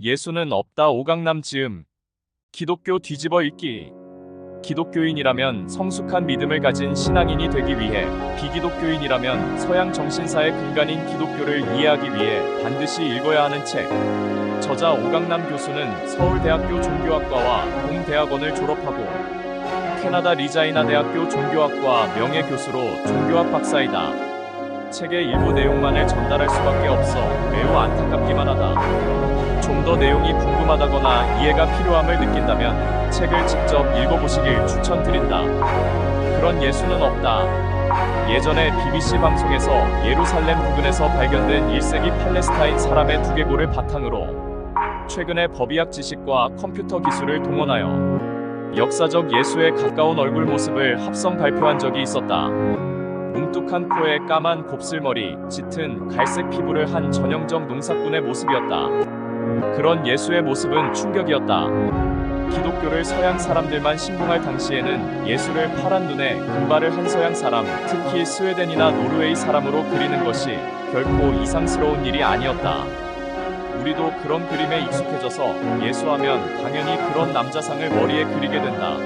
예수는 없다. 오강남 지음. 기독교 뒤집어 읽기. 기독교인이라면 성숙한 믿음을 가진 신앙인이 되기 위해, 비기독교인이라면 서양 정신사의 근간인 기독교를 이해하기 위해 반드시 읽어야 하는 책. 저자 오강남 교수는 서울대학교 종교학과와 동대학원을 졸업하고 캐나다 리자이나 대학교 종교학과 명예교수로 종교학 박사이다. 책의 일부 내용만을 전달할 수밖에 없어 매우 안타깝기만 하다. 좀 더 내용이 궁금하다거나 이해가 필요함을 느낀다면 책을 직접 읽어보시길 추천드린다. 그런 예수는 없다. 예전에 BBC 방송에서 예루살렘 부근에서 발견된 1세기 팔레스타인 사람의 두개골을 바탕으로 최근에 법의학 지식과 컴퓨터 기술을 동원하여 역사적 예수의 가까운 얼굴 모습을 합성 발표한 적이 있었다. 뭉뚝한 코에 까만 곱슬머리, 짙은 갈색 피부를 한 전형적 농사꾼의 모습이었다. 그런 예수의 모습은 충격이었다. 기독교를 서양 사람들만 신봉할 당시에는 예수를 파란 눈에 금발을 한 서양 사람, 특히 스웨덴이나 노르웨이 사람으로 그리는 것이 결코 이상스러운 일이 아니었다. 우리도 그런 그림에 익숙해져서 예수하면 당연히 그런 남자상을 머리에 그리게 된다.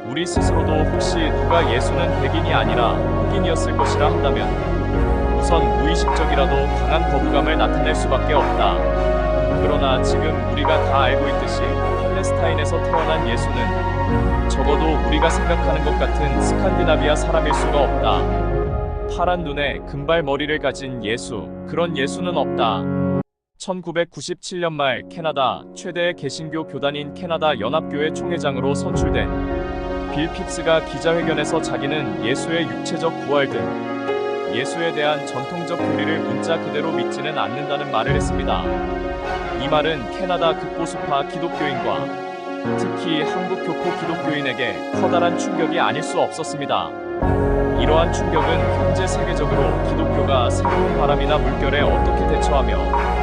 우리 스스로도 혹시 누가 예수는 백인이 아니라 흑인이었을 것이라 한다면 우선 무의식적이라도 강한 거부감을 나타낼 수밖에 없다. 그러나 지금 우리가 다 알고 있듯이 팔레스타인에서 태어난 예수는 적어도 우리가 생각하는 것 같은 스칸디나비아 사람일 수가 없다. 파란 눈에 금발 머리를 가진 예수, 그런 예수는 없다. 1997년 말 캐나다 최대의 개신교 교단인 캐나다 연합교회 총회장으로 선출된 빌 핍스가 기자회견에서 자기는 예수의 육체적 부활 등 예수에 대한 전통적 교리를 문자 그대로 믿지는 않는다는 말을 했습니다. 이 말은 캐나다 극보수파 기독교인과 특히 한국 교포 기독교인에게 커다란 충격이 아닐 수 없었습니다. 이러한 충격은 현재 세계적으로 기독교가 새로운 바람이나 물결에 어떻게 대처하며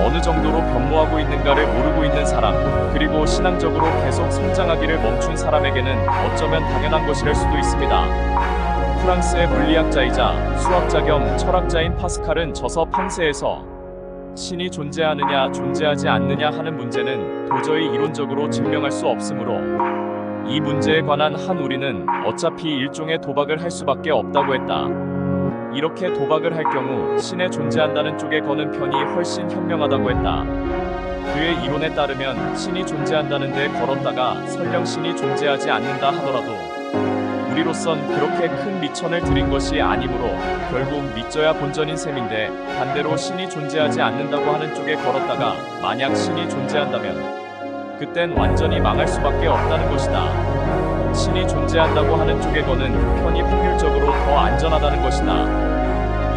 어느 정도로 변모하고 있는가를 모르고 있는 사람, 그리고 신앙적으로 계속 성장하기를 멈춘 사람에게는 어쩌면 당연한 것이랄 수도 있습니다. 프랑스의 물리학자이자 수학자 겸 철학자인 파스칼은 저서 팡세에서 신이 존재하느냐 존재하지 않느냐 하는 문제는 도저히 이론적으로 증명할 수 없으므로 이 문제에 관한 한 우리는 어차피 일종의 도박을 할 수밖에 없다고 했다. 이렇게 도박을 할 경우 신에 존재한다는 쪽에 거는 편이 훨씬 현명하다고 했다. 그의 이론에 따르면 신이 존재한다는 데 걸었다가 설령 신이 존재하지 않는다 하더라도 우리로선 그렇게 큰 미천을 들인 것이 아니므로 결국 믿져야 본전인 셈인데, 반대로 신이 존재하지 않는다고 하는 쪽에 걸었다가 만약 신이 존재한다면 그땐 완전히 망할 수밖에 없다는 것이다. 신이 존재한다고 하는 쪽에 거는 편이 확률적으로 더 안전하다는 것이다.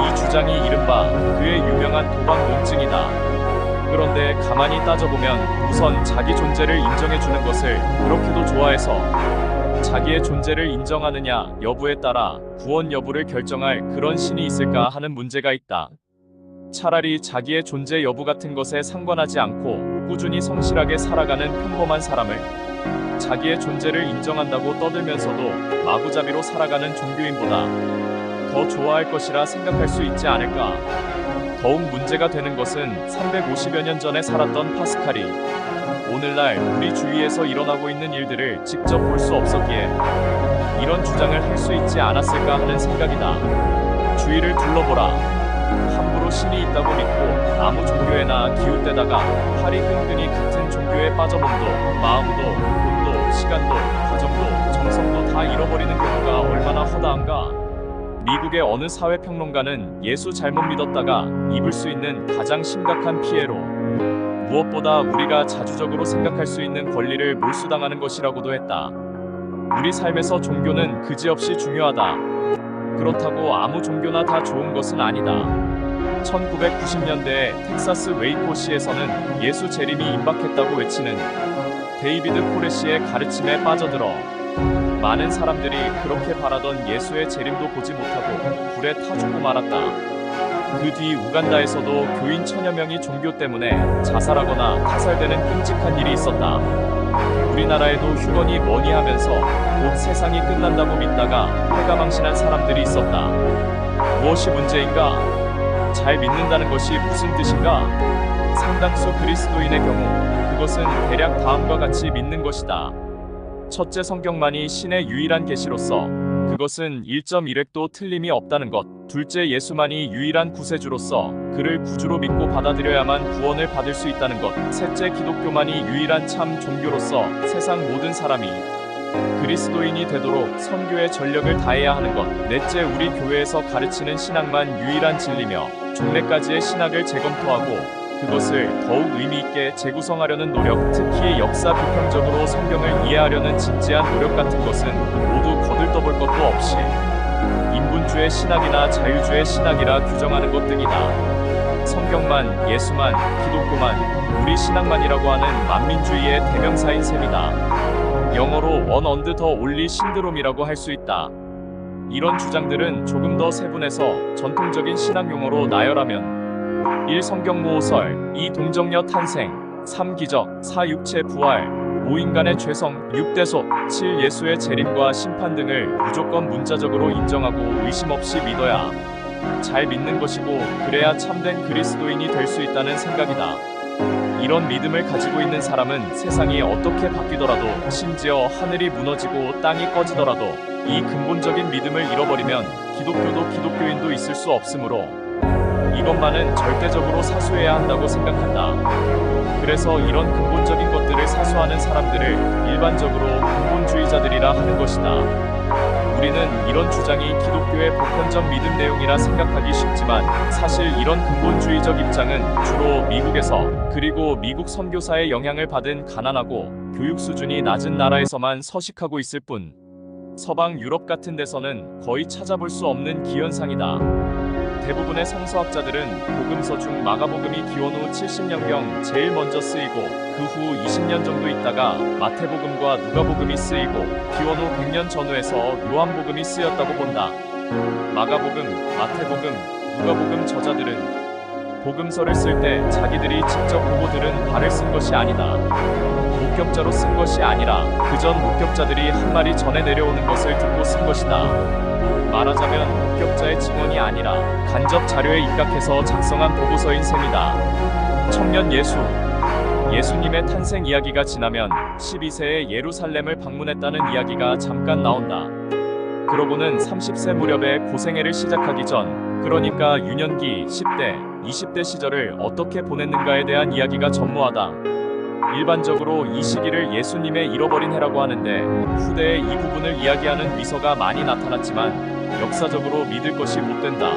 이 주장이 이른바 그의 유명한 도박 논증이다. 그런데 가만히 따져보면 우선 자기 존재를 인정해주는 것을 그렇게도 좋아해서 자기의 존재를 인정하느냐 여부에 따라 구원 여부를 결정할 그런 신이 있을까 하는 문제가 있다. 차라리 자기의 존재 여부 같은 것에 상관하지 않고 꾸준히 성실하게 살아가는 평범한 사람을 자기의 존재를 인정한다고 떠들면서도 마구잡이로 살아가는 종교인보다 더 좋아할 것이라 생각할 수 있지 않을까. 더욱 문제가 되는 것은 350여 년 전에 살았던 파스칼이 오늘날 우리 주위에서 일어나고 있는 일들을 직접 볼 수 없었기에 이런 주장을 할 수 있지 않았을까 하는 생각이다. 주위를 둘러보라. 함부로 신이 있다고 믿고 아무 종교에나 기웃대다가 팔이 끈끈이 같은 종교에 빠져 몸도 마음도 돈도 시간도 가정도 정성도 다 잃어버리는 경우가 얼마나 허다한가. 미국의 어느 사회평론가는 예수 잘못 믿었다가 입을 수 있는 가장 심각한 피해로 무엇보다 우리가 자주적으로 생각할 수 있는 권리를 몰수당하는 것이라고도 했다. 우리 삶에서 종교는 그지없이 중요하다. 그렇다고 아무 종교나 다 좋은 것은 아니다. 1990년대에 텍사스 웨이코시에서는 예수 재림이 임박했다고 외치는 데이비드 코레시의 가르침에 빠져들어 많은 사람들이 그렇게 바라던 예수의 재림도 보지 못하고 불에 타 죽고 말았다. 그 뒤 우간다에서도 교인 1000여 명이 종교 때문에 자살하거나 타살되는 끔찍한 일이 있었다. 우리나라에도 휴건이 뭐니 하면서 곧 세상이 끝난다고 믿다가 패가망신한 사람들이 있었다. 무엇이 문제인가? 잘 믿는다는 것이 무슨 뜻인가? 상당수 그리스도인의 경우 그것은 대략 다음과 같이 믿는 것이다. 첫째, 성경만이 신의 유일한 계시로서 그것은 1.1획도 틀림이 없다는 것. 둘째, 예수만이 유일한 구세주로서 그를 구주로 믿고 받아들여야만 구원을 받을 수 있다는 것. 셋째, 기독교만이 유일한 참 종교로서 세상 모든 사람이 그리스도인이 되도록 선교에 전력을 다해야 하는 것. 넷째, 우리 교회에서 가르치는 신학만 유일한 진리며 종래까지의 신학을 재검토하고 그것을 더욱 의미 있게 재구성하려는 노력, 특히 역사 비평적으로 성경을 이해하려는 진지한 노력 같은 것은 모두 거들떠볼 것도 없이 인본주의 신학이나 자유주의 신학이라 규정하는 것 등이다. 성경만, 예수만, 기독교만, 우리 신학만이라고 하는 만민주의의 대명사인 셈이다. 영어로 원 언드 더 올리 신드롬이라고 할 수 있다. 이런 주장들은 조금 더 세분해서 전통적인 신학 용어로 나열하면 1. 성경 모호설, 2. 동정녀 탄생, 3. 기적, 4. 육체 부활, 5. 인간의 죄성, 6. 대속, 7. 예수의 재림과 심판 등을 무조건 문자적으로 인정하고 의심 없이 믿어야 잘 믿는 것이고 그래야 참된 그리스도인이 될 수 있다는 생각이다. 이런 믿음을 가지고 있는 사람은 세상이 어떻게 바뀌더라도 심지어 하늘이 무너지고 땅이 꺼지더라도 이 근본적인 믿음을 잃어버리면 기독교도 기독교인도 있을 수 없으므로 이것만은 절대적으로 사수해야 한다고 생각한다. 그래서 이런 근본적인 것들을 사수하는 사람들을 일반적으로 근본주의자들이라 하는 것이다. 우리는 이런 주장이 기독교의 보편적 믿음 내용이라 생각하기 쉽지만 사실 이런 근본주의적 입장은 주로 미국에서 그리고 미국 선교사의 영향을 받은 가난하고 교육 수준이 낮은 나라에서만 서식하고 있을 뿐 서방 유럽 같은 데서는 거의 찾아볼 수 없는 기현상이다. 대부분의 성서학자들은 복음서 중 마가복음이 기원 후 70년경 제일 먼저 쓰이고 그 후 20년 정도 있다가 마태복음과 누가복음이 쓰이고 기원 후 100년 전후에서 요한복음이 쓰였다고 본다. 마가복음, 마태복음, 누가복음 저자들은 복음서를 쓸 때 자기들이 직접 보고 들은 바를 쓴 것이 아니다. 목격자로 쓴 것이 아니라 그전 목격자들이 한 마리 전해 내려오는 것을 듣고 쓴 것이다. 말하자면 목격자의 증언이 아니라 간접 자료에 입각해서 작성한 보고서인 셈이다. 청년 예수, 예수님의 탄생 이야기가 지나면 12세에 예루살렘을 방문했다는 이야기가 잠깐 나온다. 그러고는 30세 무렵에 고생애를 시작하기 전, 그러니까 유년기 10대, 20대 시절을 어떻게 보냈는가에 대한 이야기가 전무하다. 일반적으로 이 시기를 예수님의 잃어버린 해라고 하는데 후대에 이 부분을 이야기하는 위서가 많이 나타났지만 역사적으로 믿을 것이 못 된다.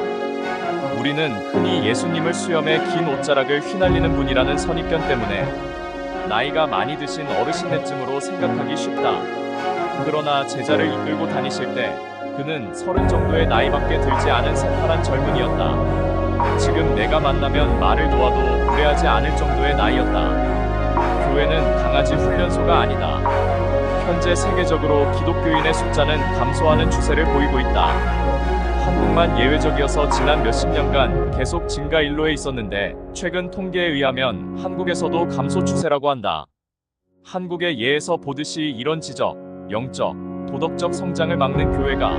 우리는 흔히 예수님을 수염에 긴 옷자락을 휘날리는 분이라는 선입견 때문에 나이가 많이 드신 어르신네쯤으로 생각하기 쉽다. 그러나 제자를 이끌고 다니실 때 그는 30 정도의 나이밖에 들지 않은 새파란 젊은이였다. 지금 내가 만나면 말을 놓아도 무례하지 않을 정도의 나이였다. 교회는 강아지 훈련소가 아니다. 현재 세계적으로 기독교인의 숫자는 감소하는 추세를 보이고 있다. 한국만 예외적이어서 지난 몇십 년간 계속 증가 일로에 있었는데 최근 통계에 의하면 한국에서도 감소 추세라고 한다. 한국의 예에서 보듯이 이런 지적, 영적, 도덕적 성장을 막는 교회가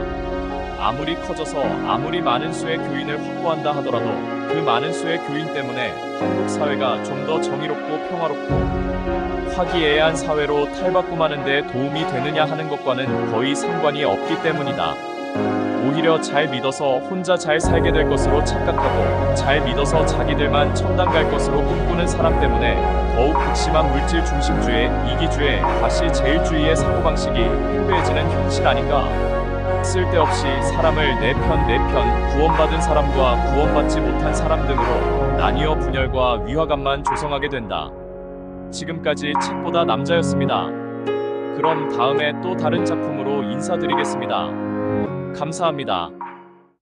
아무리 커져서 아무리 많은 수의 교인을 확보한다 하더라도 그 많은 수의 교인 때문에 한국 사회가 좀 더 정의롭고 평화롭고 화기애애한 사회로 탈바꿈하는 데 도움이 되느냐 하는 것과는 거의 상관이 없기 때문이다. 오히려 잘 믿어서 혼자 잘 살게 될 것으로 착각하고 잘 믿어서 자기들만 천당 갈 것으로 꿈꾸는 사람 때문에 더욱 극심한 물질 중심주의, 이기주의, 과시제일주의의 사고방식이 팽배해지는 현실 아닌가. 쓸데없이 사람을 내 편 구원받은 사람과 구원받지 못한 사람 등으로 나뉘어 분열과 위화감만 조성하게 된다. 지금까지 책보다 남자였습니다. 그럼 다음에 또 다른 작품으로 인사드리겠습니다. 감사합니다.